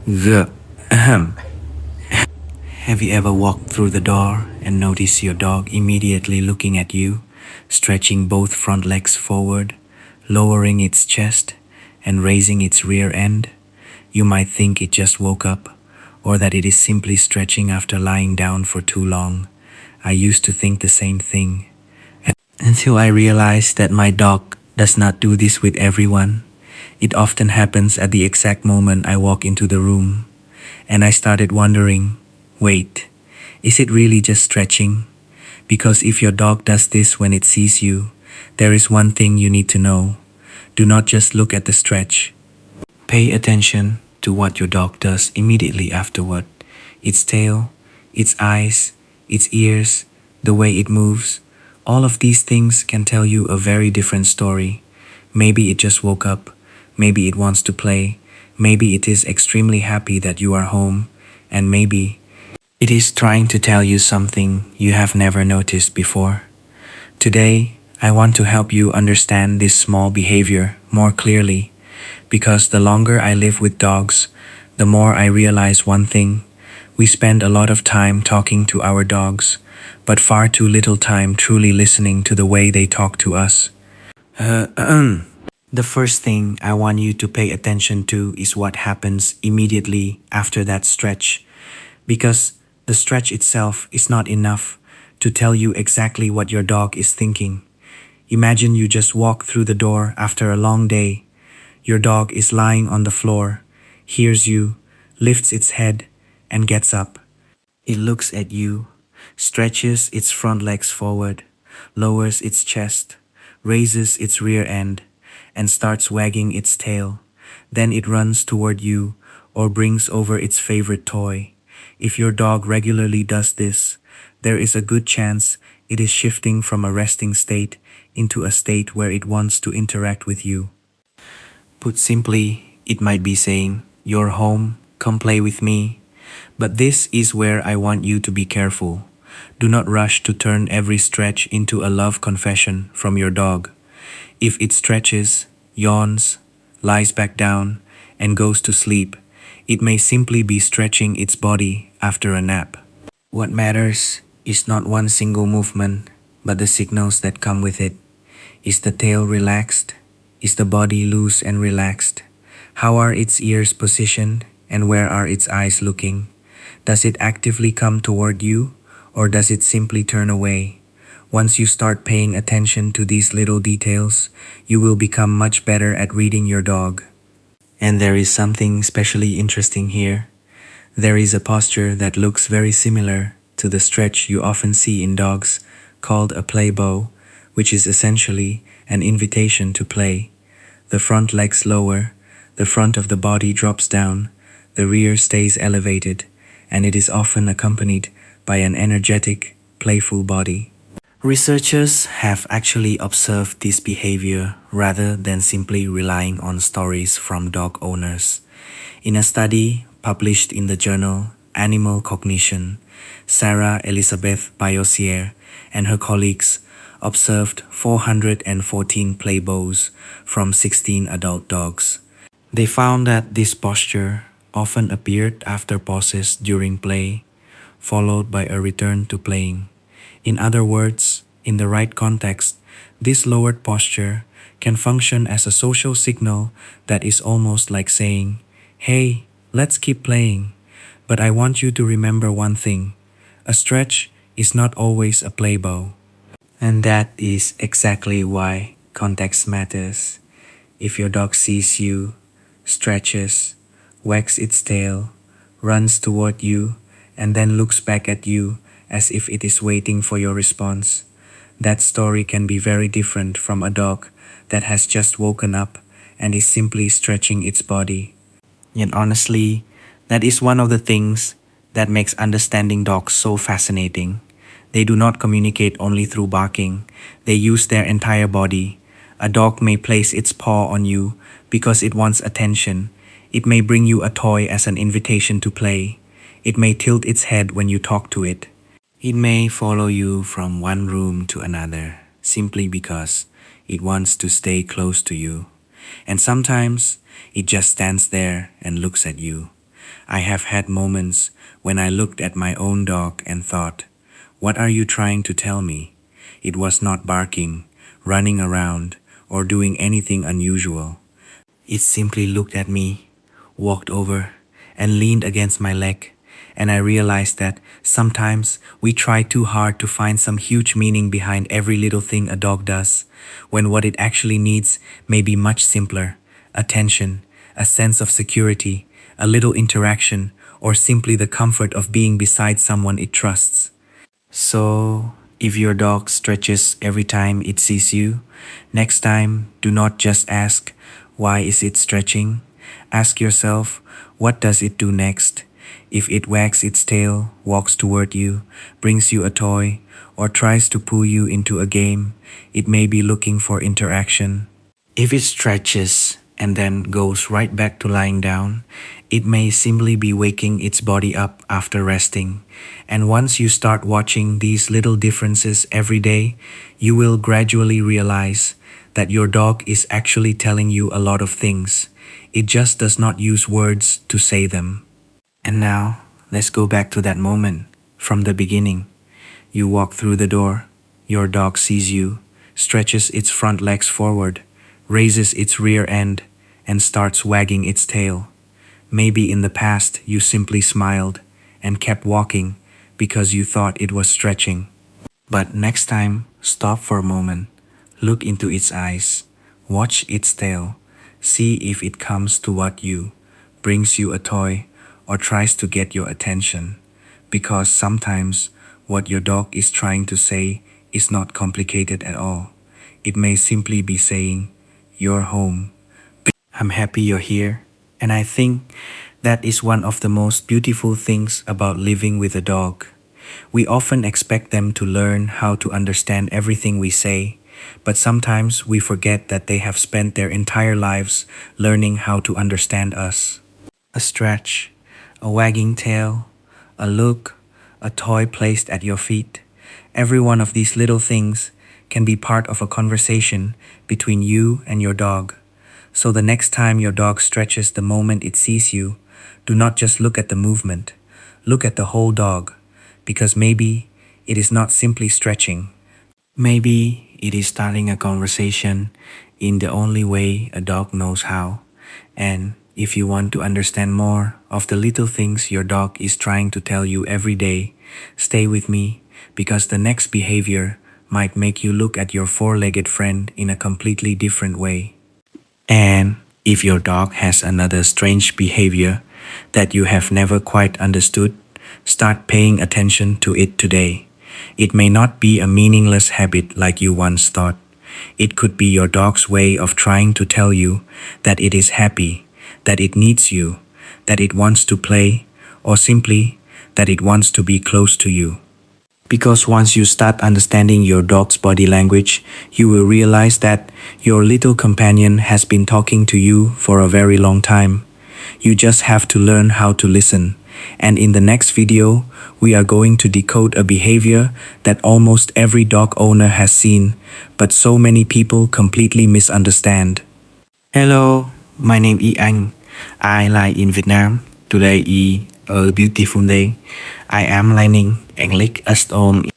The ahem. Have you ever walked through the door and noticed your dog immediately looking at you, stretching both front legs forward, lowering its chest, and raising its rear end? You might think it just woke up, or that it is simply stretching after lying down for too long. I used to think the same thing, until I realized that my dog does not do this with everyone. It often happens at the exact moment I walk into the room, and I started wondering, wait, is it really just stretching? Because if your dog does this when it sees you, there is one thing you need to know. Do not just look at the stretch. Pay attention to what your dog does immediately afterward. Its tail, its eyes, its ears, the way it moves. All of these things can tell you a very different story. Maybe it just woke up. Maybe it wants to play. Maybe it is extremely happy that you are home. And maybe it is trying to tell you something you have never noticed before. Today, I want to help you understand this small behavior more clearly, because the longer I live with dogs, the more I realize one thing. We spend a lot of time talking to our dogs, but far too little time truly listening to the way they talk to us. The first thing I want you to pay attention to is what happens immediately after that stretch, because the stretch itself is not enough to tell you exactly what your dog is thinking. Imagine you just walk through the door after a long day. Your dog is lying on the floor, hears you, lifts its head, and gets up. It looks at you, stretches its front legs forward, lowers its chest, raises its rear end, and starts wagging its tail. Then it runs toward you or brings over its favorite toy. If your dog regularly does this, there is a good chance it is shifting from a resting state into a state where it wants to interact with you. Put simply, it might be saying, "You're home, come play with me." But this is where I want you to be careful. Do not rush to turn every stretch into a love confession from your dog. If it stretches, yawns, lies back down, and goes to sleep, it may simply be stretching its body after a nap. What matters is not one single movement, but the signals that come with it. Is the tail relaxed? Is the body loose and relaxed? How are its ears positioned, and where are its eyes looking? Does it actively come toward you, or does it simply turn away? Once you start paying attention to these little details, you will become much better at reading your dog. And there is something especially interesting here. There is a posture that looks very similar to the stretch you often see in dogs, called a play bow, which is essentially an invitation to play. The front legs lower, the front of the body drops down, the rear stays elevated, and it is often accompanied by an energetic, playful body. Researchers have actually observed this behavior rather than simply relying on stories from dog owners. In a study published in the journal Animal Cognition, Sarah Elizabeth Bayosier and her colleagues observed 414 play bows from 16 adult dogs. They found that this posture often appeared after pauses during play, followed by a return to playing. In other words, in the right context, this lowered posture can function as a social signal that is almost like saying, "Hey, let's keep playing." But I want you to remember one thing. A stretch is not always a play bow. And that is exactly why context matters. If your dog sees you, stretches, wags its tail, runs toward you, and then looks back at you as if it is waiting for your response, that story can be very different from a dog that has just woken up and is simply stretching its body. Yet honestly, that is one of the things that makes understanding dogs so fascinating. They do not communicate only through barking, they use their entire body. A dog may place its paw on you because it wants attention. It may bring you a toy as an invitation to play. It may tilt its head when you talk to it. It may follow you from one room to another simply because it wants to stay close to you. And sometimes it just stands there and looks at you. I have had moments when I looked at my own dog and thought, what are you trying to tell me? It was not barking, running around, or doing anything unusual. It simply looked at me, walked over, and leaned against my leg, and I realized that sometimes we try too hard to find some huge meaning behind every little thing a dog does, when what it actually needs may be much simpler: attention, a sense of security, a little interaction, or simply the comfort of being beside someone it trusts. So, if your dog stretches every time it sees you, next time do not just ask, why is it stretching? Ask yourself, what does it do next? If it wags its tail, walks toward you, brings you a toy, or tries to pull you into a game, it may be looking for interaction. If it stretches and then goes right back to lying down, it may simply be waking its body up after resting. And once you start watching these little differences every day, you will gradually realize that your dog is actually telling you a lot of things. It just does not use words to say them. And now, let's go back to that moment from the beginning. You walk through the door, your dog sees you, stretches its front legs forward, raises its rear end, and starts wagging its tail. Maybe in the past you simply smiled and kept walking because you thought it was stretching. But next time, stop for a moment, look into its eyes, watch its tail, see if it comes toward you, brings you a toy, or tries to get your attention. Because sometimes what your dog is trying to say is not complicated at all. It may simply be saying, "You're home. I'm happy you're here." And I think that is one of the most beautiful things about living with a dog. We often expect them to learn how to understand everything we say, but sometimes we forget that they have spent their entire lives learning how to understand us. A stretch, a wagging tail, a look, a toy placed at your feet. Every one of these little things can be part of a conversation between you and your dog. So the next time your dog stretches the moment it sees you, do not just look at the movement. Look at the whole dog, because maybe it is not simply stretching. Maybe it is starting a conversation in the only way a dog knows how. And if you want to understand more of the little things your dog is trying to tell you every day, stay with me, because the next behavior might make you look at your four-legged friend in a completely different way. And if your dog has another strange behavior that you have never quite understood, start paying attention to it today. It may not be a meaningless habit like you once thought. It could be your dog's way of trying to tell you that it is happy, that it needs you, that it wants to play, or simply that it wants to be close to you. Because once you start understanding your dog's body language, you will realize that your little companion has been talking to you for a very long time. You just have to learn how to listen. And in the next video, we are going to decode a behavior that almost every dog owner has seen, but so many people completely misunderstand. Hello, my name is Anh. I live in Vietnam. Today is a beautiful day. I am learning English at home.